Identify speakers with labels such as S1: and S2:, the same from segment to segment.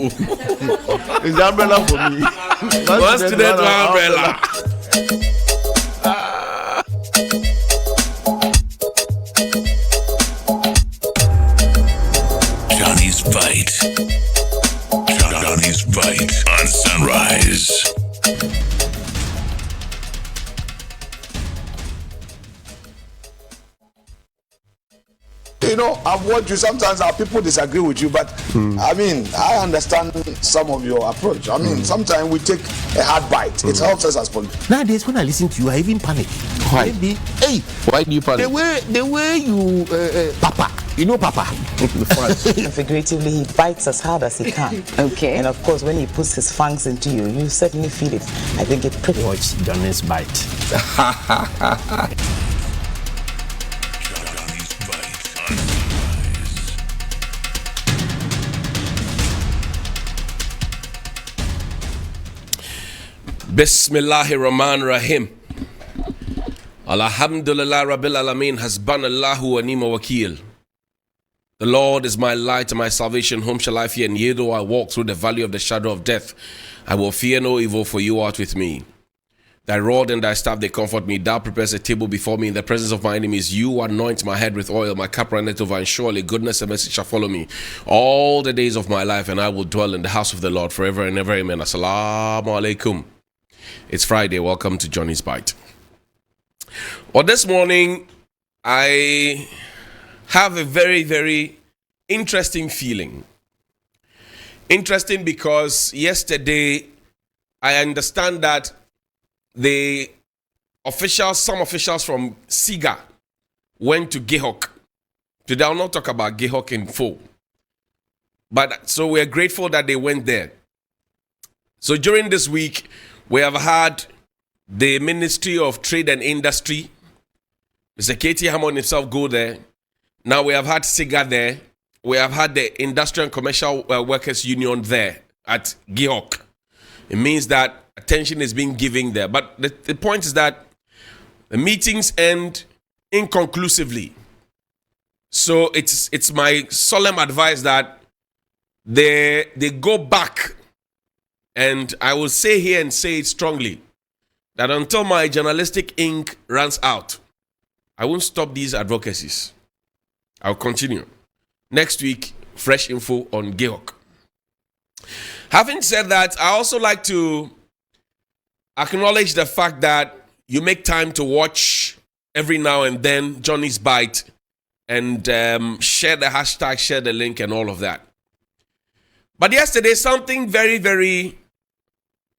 S1: It's the umbrella for me.
S2: One student, one umbrella.
S3: Johnny's Bite. Johnny's Bite on Sunrise.
S4: You know, I've watched you. Sometimes our people disagree with you, but I mean, I understand some of your approach. I mean, sometimes we take a hard bite. It helps us as politicians.
S5: Nowadays, when I listen to you, I even panic.
S1: Why?
S5: Maybe, hey,
S1: Why do you panic?
S5: the way you, Papa, you know, Papa.
S6: Figuratively, he bites as hard as he can.
S7: Okay.
S6: And of course, when he puts his fangs into you, you certainly feel it. I think it pretty.
S5: Watch Johnny's Bite.
S3: Johnny's Bite on Sunrise.
S2: Bismillahirrahmanirrahim. Alhamdulillah Rabbil Alameen, Hasbanallahu wa ni'ma wakil. The Lord is my light and my salvation. Whom shall I fear? And yea, though I walk through the valley of the shadow of death, I will fear no evil, for you art with me. Thy rod and thy staff, they comfort me. Thou preparest a table before me in the presence of my enemies. You anoint my head with oil, my cup runneth over, and surely goodness and mercy shall follow me all the days of my life, and I will dwell in the house of the Lord forever and ever. Amen. Assalamu alaikum. It's Friday. Welcome to Johnny's Bite. Well, this morning, I have a very, very interesting feeling. Interesting because yesterday, I understand that some officials from SIGA went to Gihok. Today, I'll not talk about Gihok in full. But so we're grateful that they went there. So during this week, we have had the Ministry of Trade and Industry, Mr. Katie Hammond himself, go there. Now we have had SIGA there. We have had the Industrial and Commercial Workers Union there at Gihok. It means that attention is being given there. But the point is that the meetings end inconclusively. So it's my solemn advice that they go back. And I will say here and say it strongly that until my journalistic ink runs out, I won't stop these advocacies. I'll continue. Next week, fresh info on Gihok. Having said that, I also like to acknowledge the fact that you make time to watch every now and then Johnny's Bite and share the hashtag, share the link and all of that. But yesterday, something very, very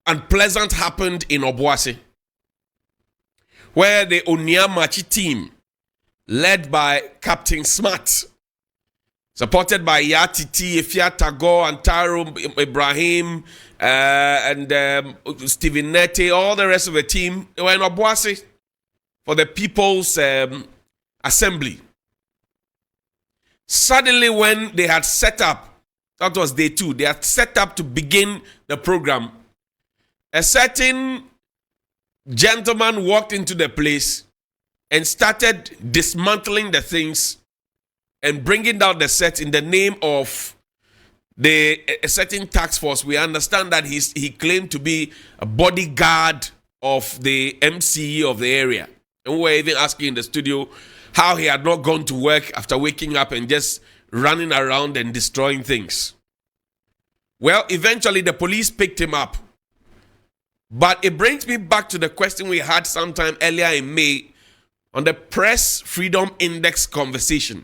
S2: unpleasant happened in Obuasi, where the Onyamachi team, led by Captain Smart, supported by Yatiti, Efia Tago, Antaro, Ibrahim, and Stephen Nete, all the rest of the team, they were in Obuasi for the People's Assembly. Suddenly, when they had set up, that was day 2, they had set up to begin the program, a certain gentleman walked into the place and started dismantling the things and bringing down the set in the name of a certain task force. We understand that he claimed to be a bodyguard of the MCE of the area. And we were even asking in the studio how he had not gone to work after waking up and just running around and destroying things. Well, eventually the police picked him up. But it brings me back to the question we had sometime earlier in May on the Press Freedom Index conversation.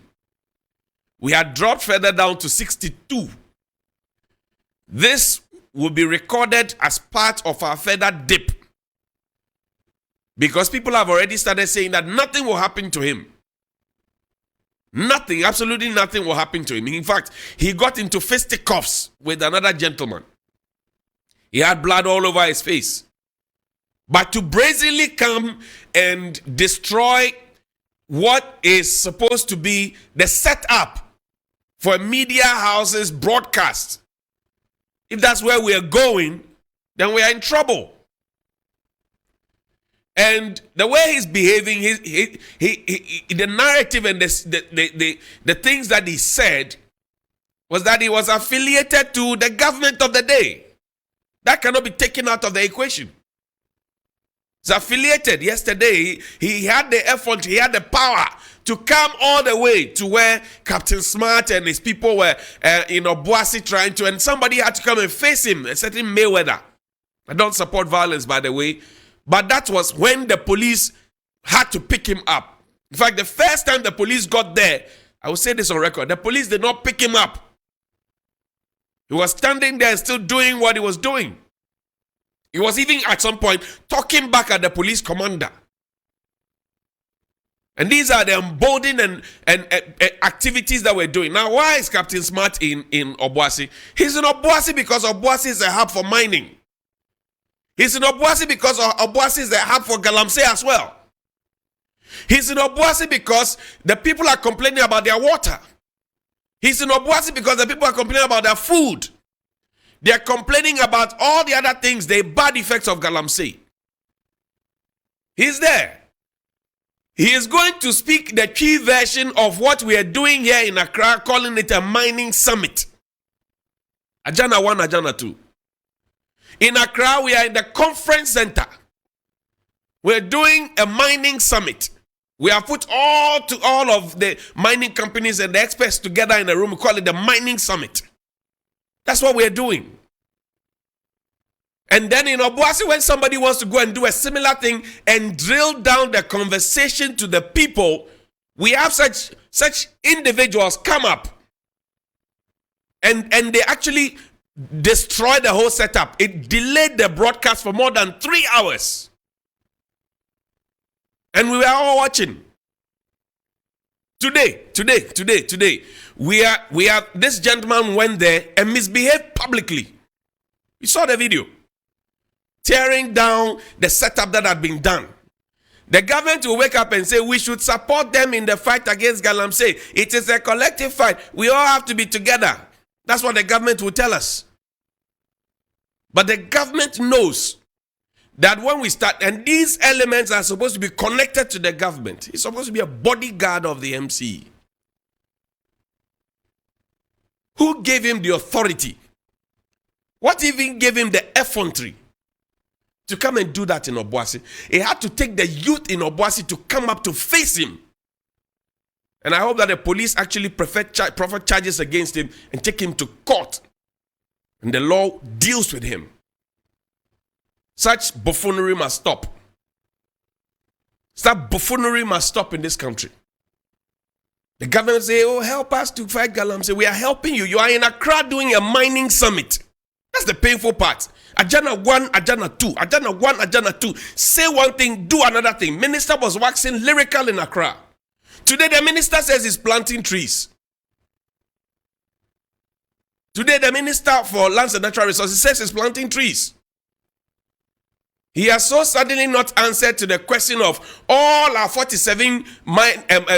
S2: We had dropped further down to 62. This will be recorded as part of our further dip, because people have already started saying that nothing will happen to him. Nothing, absolutely nothing will happen to him. In fact, he got into fisticuffs with another gentleman. He had blood all over his face. But to brazenly come and destroy what is supposed to be the setup for media houses broadcast, if that's where we are going, then we are in trouble. And the way he's behaving, the narrative and the things that he said was that he was affiliated to the government of the day. That cannot be taken out of the equation. He's affiliated. Yesterday, he had the effort, he had the power to come all the way to where Captain Smart and his people were in Obuasi trying to, and somebody had to come and face him, a certain Mayweather. I don't support violence, by the way, but that was when the police had to pick him up. In fact, the first time the police got there, I will say this on record, the police did not pick him up. He was standing there still doing what he was doing. He was even at some point talking back at the police commander. And these are the emboldening and activities that we're doing. Now, why is Captain Smart in Obuasi? He's in Obuasi because Obuasi is a hub for mining. He's in Obuasi because Obuasi is a hub for Galamsey as well. He's in Obuasi because the people are complaining about their water. He's in Obuasi because the people are complaining about their food. They are complaining about all the other things, the bad effects of Galamsey. He's there. He is going to speak the key version of what we are doing here in Accra, calling it a mining summit. Ajana 1, Ajana 2. In Accra, we are in the conference center. We're doing a mining summit. We have put all of the mining companies and the experts together in a room. We call it the mining summit. That's what we're doing. And then in Obuasi, when somebody wants to go and do a similar thing and drill down the conversation to the people, we have such individuals come up and they actually destroy the whole setup. It delayed the broadcast for more than 3 hours. And we were all watching. Today, we are this gentleman went there and misbehaved publicly. You saw the video. Tearing down the setup that had been done. The government will wake up and say, we should support them in the fight against Galamsey. It is a collective fight. We all have to be together. That's what the government will tell us. But the government knows that when we start, and these elements are supposed to be connected to the government. It's supposed to be a bodyguard of the MC. Who gave him the authority? What even gave him the effrontery to come and do that in Obuasi? He had to take the youth in Obuasi to come up to face him. And I hope that the police actually prefer charges against him and take him to court. And the law deals with him. Such buffoonery must stop. Such buffoonery must stop in this country. The government say, oh, help us to fight Galamsey. We are helping you. You are in Accra doing a mining summit. That's the painful part. Ajana 1, Ajana 2. Ajana 1, Ajana 2. Say one thing, do another thing. Minister was waxing lyrical in Accra. Today the minister says he's planting trees. Today the minister for Lands and Natural Resources says he's planting trees. He has so suddenly not answered to the question of all our 47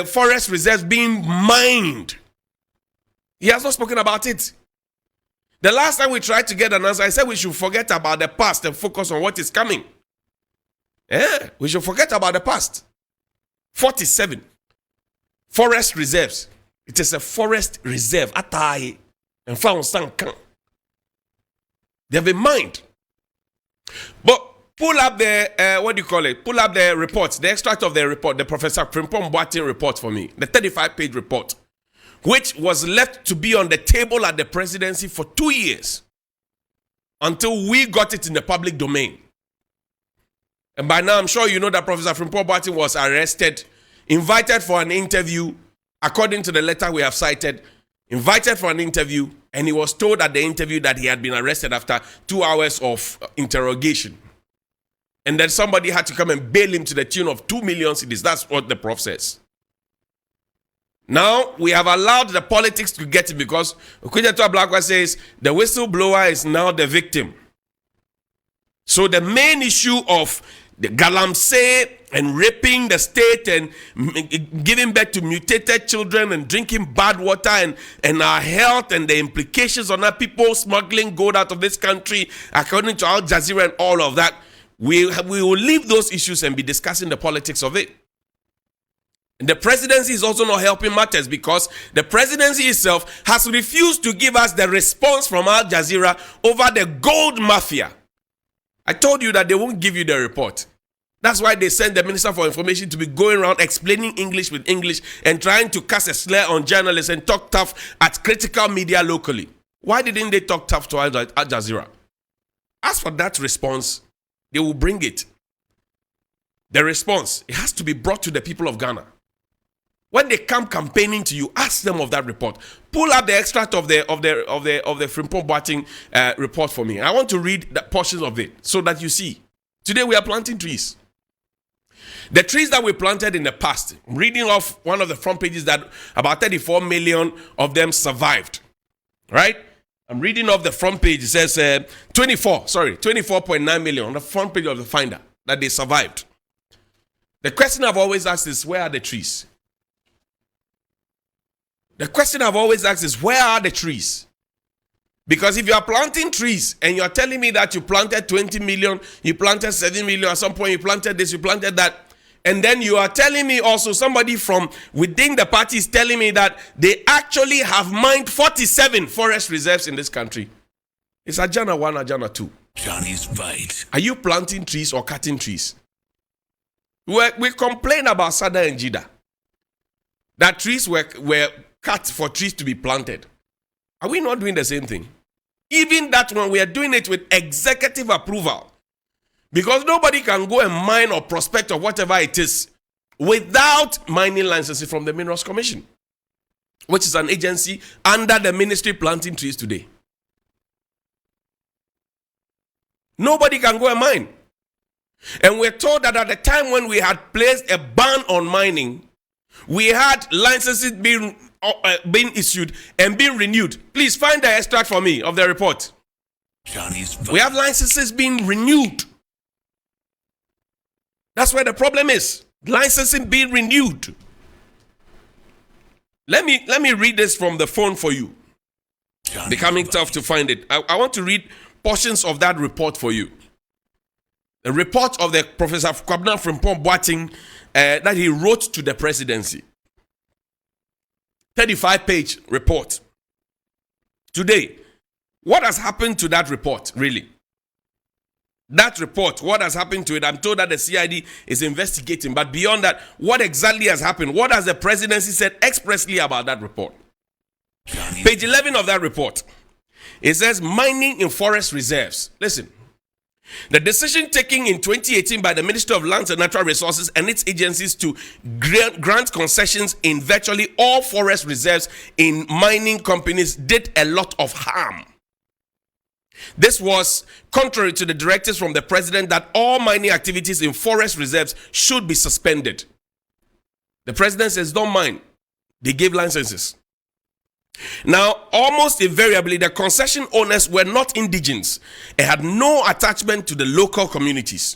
S2: forest reserves being mined. He has not spoken about it. The last time we tried to get an answer, I said we should forget about the past and focus on what is coming. We should forget about the past. 47 forest reserves. It is a forest reserve. Atai and found Sankan. They have been mined. But pull up the, pull up the reports, the extract of the report, the Professor Frimpong Boateng report for me, the 35-page report, which was left to be on the table at the presidency for 2 years until we got it in the public domain. And by now, I'm sure you know that Professor Frimpong Boateng was arrested, invited for an interview, according to the letter we have cited, invited for an interview, and he was told at the interview that he had been arrested after 2 hours of interrogation. And then somebody had to come and bail him to the tune of 2 million cedis. That's what the prof says. Now, we have allowed the politics to get it because Okujetua Blakwa says the whistleblower is now the victim. So the main issue of the Galamsey and raping the state and giving birth to mutated children and drinking bad water and our health and the implications on our people smuggling gold out of this country, according to Al Jazeera and all of that, we will leave those issues and be discussing the politics of it. And the presidency is also not helping matters because the presidency itself has refused to give us the response from Al Jazeera over the gold mafia. I told you that they won't give you the report. That's why they sent the Minister for Information to be going around explaining English with English and trying to cast a slur on journalists and talk tough at critical media locally. Why didn't they talk tough to Al Jazeera? As for that response, they will bring it. The response, it has to be brought to the people of Ghana. When they come campaigning to you, ask them of that report. Pull up the extract of the Frimpong Boateng report for me. I want to read the portions of it so that you see. Today we are planting trees. The trees that we planted in the past, reading off one of the front pages that about 34 million of them survived. Right? I'm reading off the front page. It says 24.9 million on the front page of the Finder that they survived. The question I've always asked is, where are the trees? The question I've always asked is, where are the trees? Because if you are planting trees and you are telling me that you planted 20 million, you planted 7 million, at some point you planted this, you planted that, and then you are telling me also somebody from within the party is telling me that they actually have mined 47 forest reserves in this country. It's Ajana 1, Ajana 2.
S3: Johnny's Fight.
S2: Are you planting trees or cutting trees? We complain about Sada and Jida. That trees were cut for trees to be planted. Are we not doing the same thing? Even that one, we are doing it with executive approval. Because nobody can go and mine or prospect or whatever it is without mining licenses from the Minerals Commission, which is an agency under the ministry planting trees today. Nobody can go and mine. And we're told that at the time when we had placed a ban on mining, we had licenses being issued and being renewed. Please find the extract for me of the report.
S3: Johnny's Fight.
S2: We have licenses being renewed. That's where the problem is. Licensing being renewed. Let me read this from the phone for you.
S3: Johnny's
S2: Becoming
S3: Fight.
S2: tough to find it. I want to read portions of that report for you. The report of the Professor Kwabena Frimpong Boateng that he wrote to the presidency. 35-page report. Today, what has happened to that report, really? That report, what has happened to it? I'm told that the CID is investigating, but beyond that, what exactly has happened? What has the presidency said expressly about that report?
S3: Johnny's
S2: Page 11 of that report. It says mining in forest reserves. Listen. The decision taken in 2018 by the Ministry of Lands and Natural Resources and its agencies to grant concessions in virtually all forest reserves in mining companies did a lot of harm. This was contrary to the directives from the president that all mining activities in forest reserves should be suspended. The president says, don't mine. They gave licenses. Now, almost invariably, the concession owners were not indigenes and had no attachment to the local communities.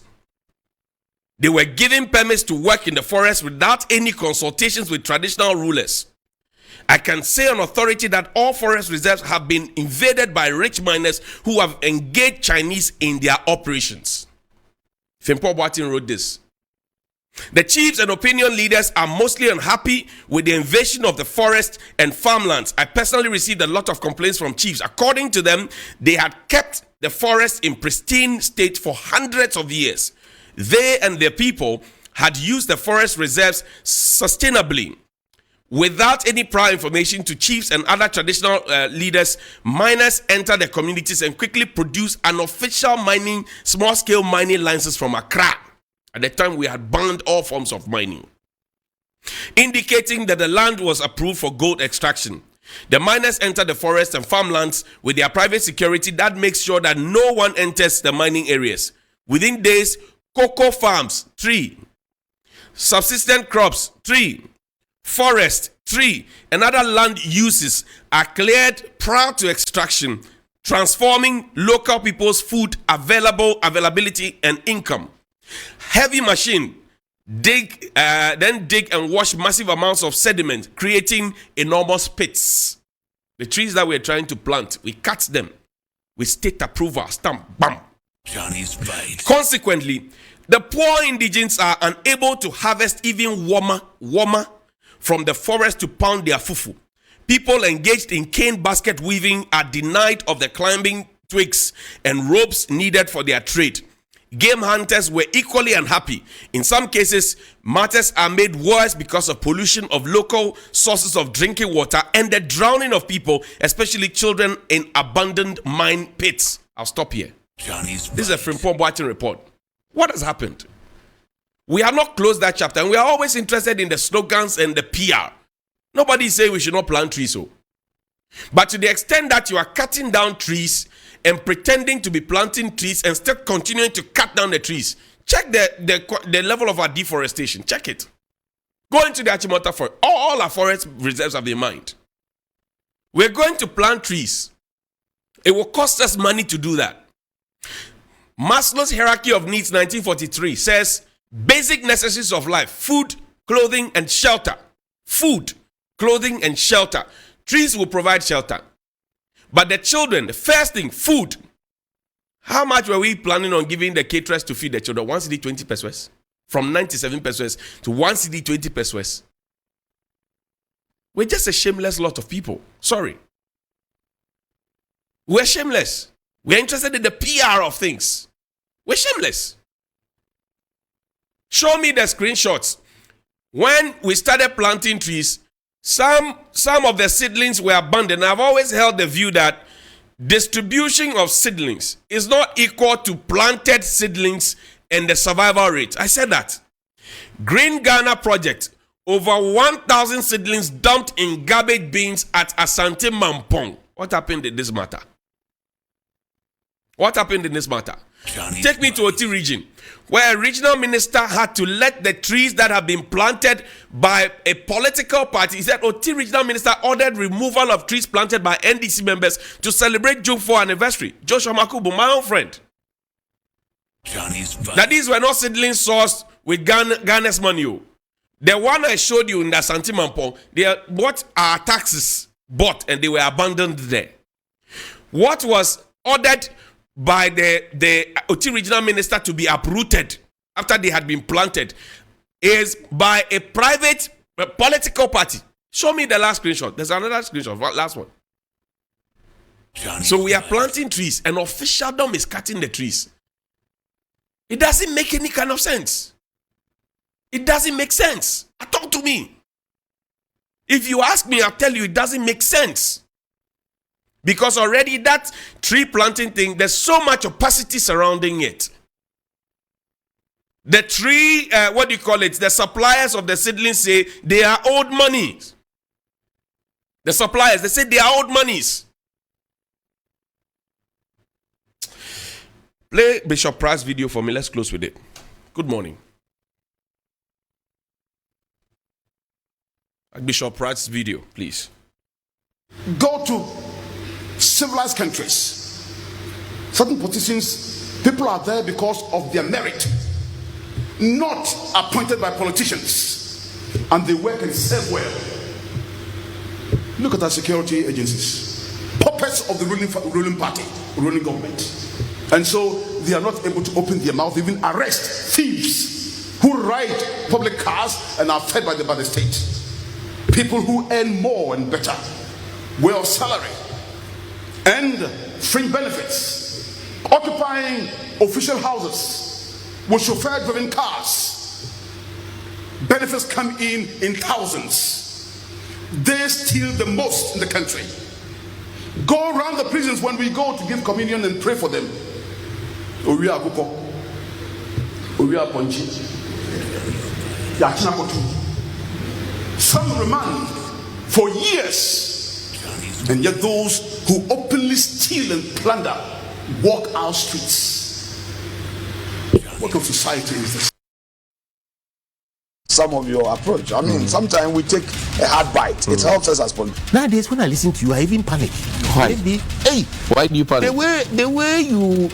S2: They were given permits to work in the forest without any consultations with traditional rulers. I can say on authority that all forest reserves have been invaded by rich miners who have engaged Chinese in their operations. Frimpong Boateng wrote this. The chiefs and opinion leaders are mostly unhappy with the invasion of the forest and farmlands. I personally received a lot of complaints from chiefs. According to them, they had kept the forest in pristine state for hundreds of years. They and their people had used the forest reserves sustainably. Without any prior information to chiefs and other traditional leaders, miners entered the communities and quickly produced unofficial mining, small-scale mining licenses from Accra. At the time, we had banned all forms of mining, indicating that the land was approved for gold extraction. The miners enter the forest and farmlands with their private security that makes sure that no one enters the mining areas. Within days, cocoa farms, 3. Subsistent crops, 3. Forest, 3. And other land uses are cleared prior to extraction, transforming local people's food availability and income. Heavy machine then dig and wash massive amounts of sediment, creating enormous pits. The trees that we're trying to plant, we cut them with state approval, stamp, bam.
S3: Johnny's Fight.
S2: Consequently, the poor indigents are unable to harvest even warmer from the forest to pound their fufu. People engaged in cane basket weaving are denied of the climbing twigs and ropes needed for their trade. Game hunters were equally unhappy. In some cases, matters are made worse because of pollution of local sources of drinking water and the drowning of people, especially children, in abandoned mine pits. I'll stop here.
S3: Johnny's
S2: This is a Frimpong Boateng report. What has happened? We have not closed that chapter, and we are always interested in the slogans and the PR. Nobody is saying we should not plant trees. But to the extent that you are cutting down trees and pretending to be planting trees and still continuing to cut down the trees, check the level of our deforestation. Check it. Go into the Achimota forest. All our forest reserves have been mined. We're going to plant trees. It will cost us money to do that. Maslow's hierarchy of needs 1943 says basic necessities of life: food, clothing, and shelter. Food, clothing, and shelter. Trees will provide shelter. But the children, the first thing, food. How much were we planning on giving the caterers to feed the children? 1 cedi 20 pesos. From 97 pesos to 1 cedi 20 pesos. We're just a shameless lot of people. Sorry. We're shameless. We're interested in the PR of things. We're shameless. Show me the screenshots. When we started planting trees, some of the seedlings were abandoned. I've always held the view that distribution of seedlings is not equal to planted seedlings and the survival rate. I said that. Green Ghana project, over 1,000 seedlings dumped in garbage bins at Asante Mampong. What happened in this matter? What happened in this matter? Take me to Oti region, where a regional minister had to let the trees that have been planted by a political party. He said Oti regional minister ordered removal of trees planted by NDC members to celebrate June 4 anniversary. Joshua Makubu, my own friend. That these were not seedlings sourced with Ghana's money. The one I showed you in the Asante Mampong, they are what our taxes bought and they were abandoned there. What was ordered by the Oti regional minister to be uprooted after they had been planted is by a private political party. Show me the last screenshot. There's another screenshot. Last one. So we are planting trees and officialdom is cutting the trees. It doesn't make any kind of sense. It doesn't make sense. Talk to me. If you ask me, I'll tell you it doesn't make sense. Because already that tree planting thing, there's so much opacity surrounding it. The tree, the suppliers of the seedlings say they are owed money. The suppliers, they say they are owed monies. Play Bishop Price video for me. Let's close with it. Good morning. Bishop Price video, please.
S7: Go to civilized countries. Certain politicians, people are there because of their merit, not appointed by politicians, and they work and serve well. Look at our security agencies, puppets of the ruling party, ruling government. And so they are not able to open their mouth, even arrest thieves who ride public cars and are fed by the state. People who earn more and better, well salary, and fringe benefits, occupying official houses with chauffeur-driven cars. Benefits come in thousands. They steal the most in the country. Go around the prisons when we go to give communion and pray for them. Owi Agupo, Owi Aponchi, Yachina Kotu. Some remand for years, and yet those who openly steal and plunder walk our streets. What kind of society is this?
S4: Some of your approach. I mean, sometimes we take a hard bite. It helps us as politicians.
S5: Nowadays, when I listen to you, I even panic.
S1: Why?
S5: Maybe, hey,
S1: Why do you panic?
S5: the way you